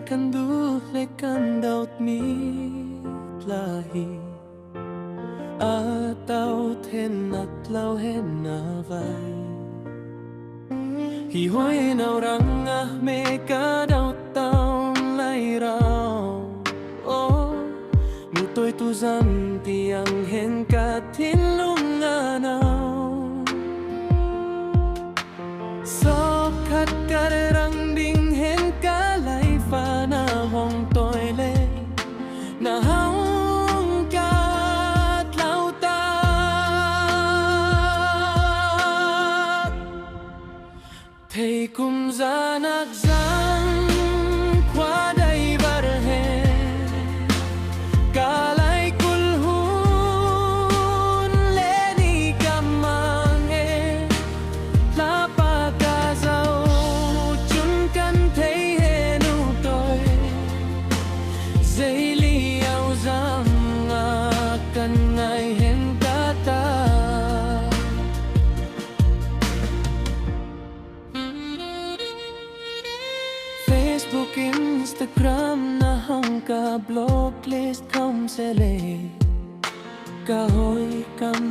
kan du lekan daut mi lahi Atau hen at lau hen na vai Hi hoi nau rang ah me ka daut tao lai rao Oh Mu tôi tu dân tiang hen ka tin lung nga nao So khát ka rang ding hen ka lai pha na hong tôi le na hong ka lau ta thầy cùng ra nạc giang qua đây var he ka lai kul hun le ni kamang e la pa ka zau chun kan thei he nu tôi dây li ao giang nga kan ngai hen ka ta Facebook, Instagram na hong ka blog list không sẽ lệ Cả hồi cầm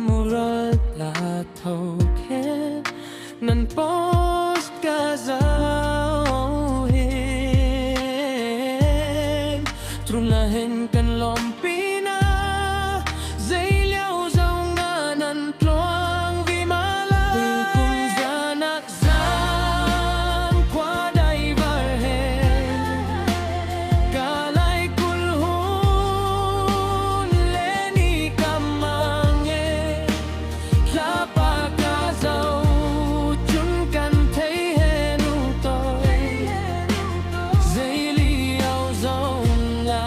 moral là thâu khét Năn post cả giao hết Trùng là hình cần lòm pina Dây liao dâu nga năn ploang vì mà la Vì cùng ra nạc giang qua đây var he Cả lai kul hun le ni kamang e La pa ka zau chun kan thei he nu tôi Dây li ao dâu nga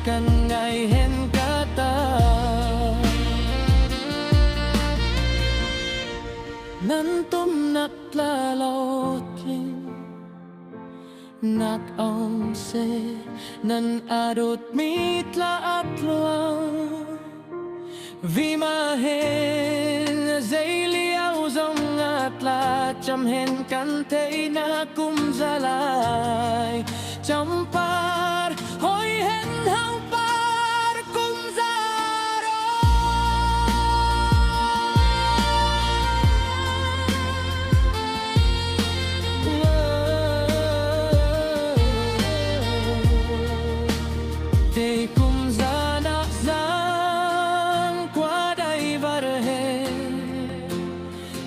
kan ngai hen ka ta Nan tum nak la lo tling Nak ong se nan adot mit la apluang Vì mà hen dây liao dòng ngạt là chăm hen kan thấy na kum ra lại chăm par hoi hen hang par kum ra Te kum ra na giang qua đây var he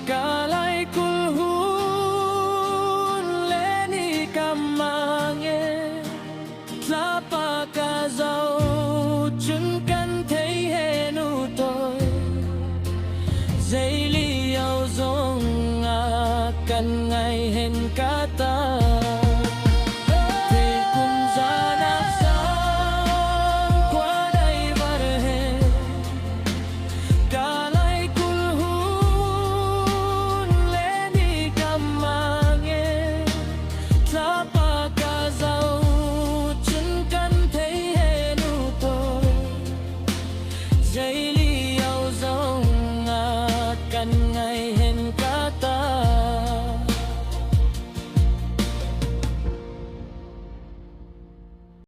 Ka lai kul hun le ni kamang e La pa ka zau chun kan thei he nu tôi Dây li ao dong nga kan ngai hen ka ta Te kum ra na giang qua đây var he Ka lai kul hun le ni kamang e La pa ka zau chun kan thei he nu tôi Dây li ao dong nga kan ngai